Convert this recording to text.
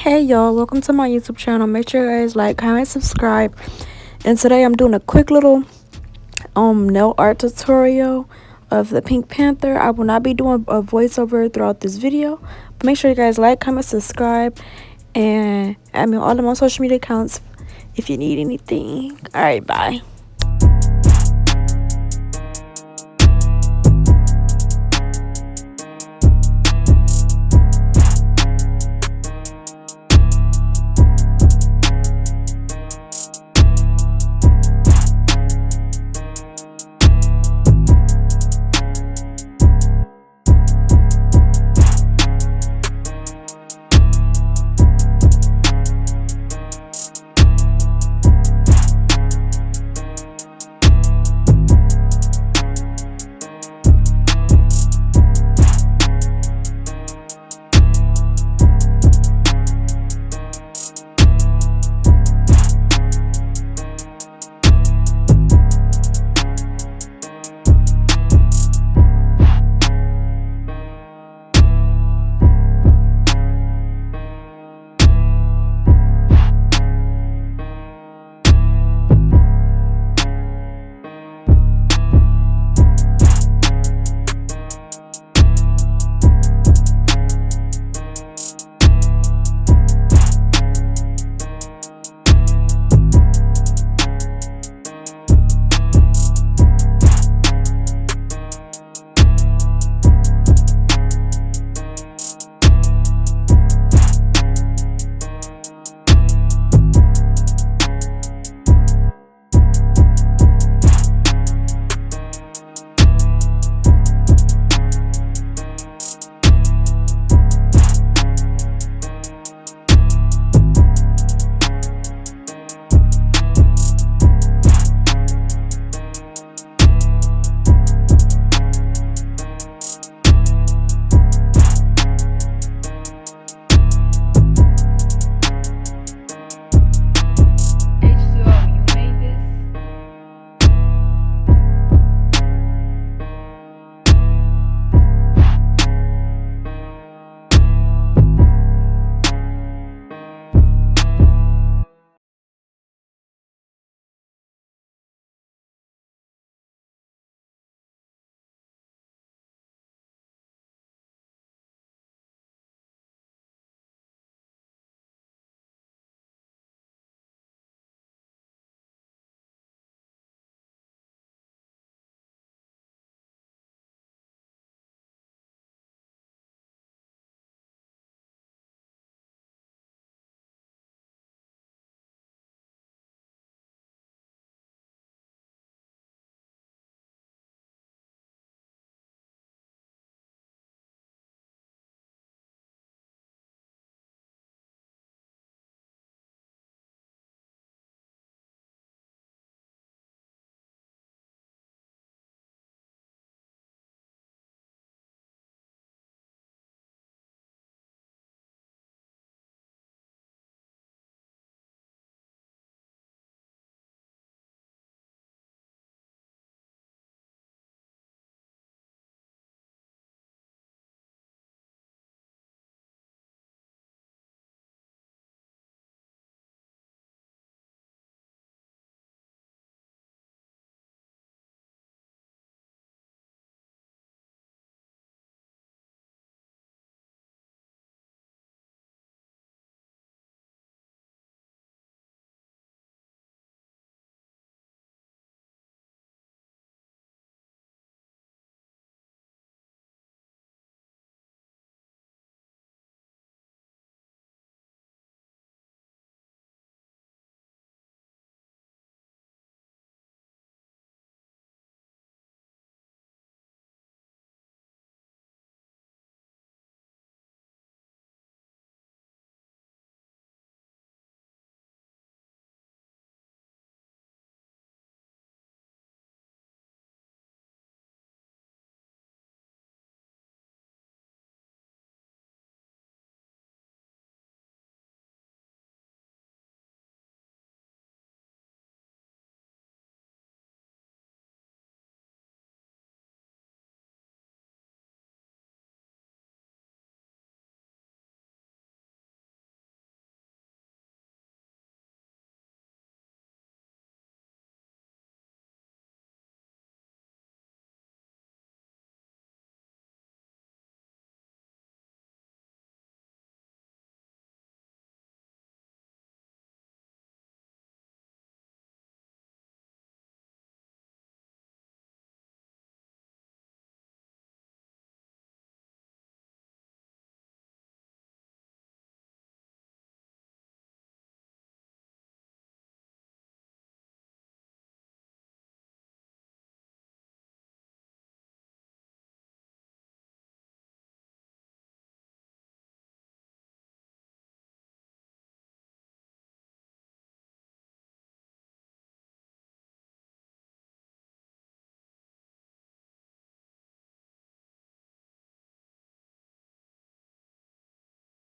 Hey y'all, welcome to my YouTube channel. Make sure you guys like, comment, subscribe. And today I'm doing a quick little nail art tutorial of the Pink Panther. I will not be doing a voiceover throughout this video, but make sure you guys like, comment, subscribe, and add me on all of my social media accounts if you need anything. All right, bye.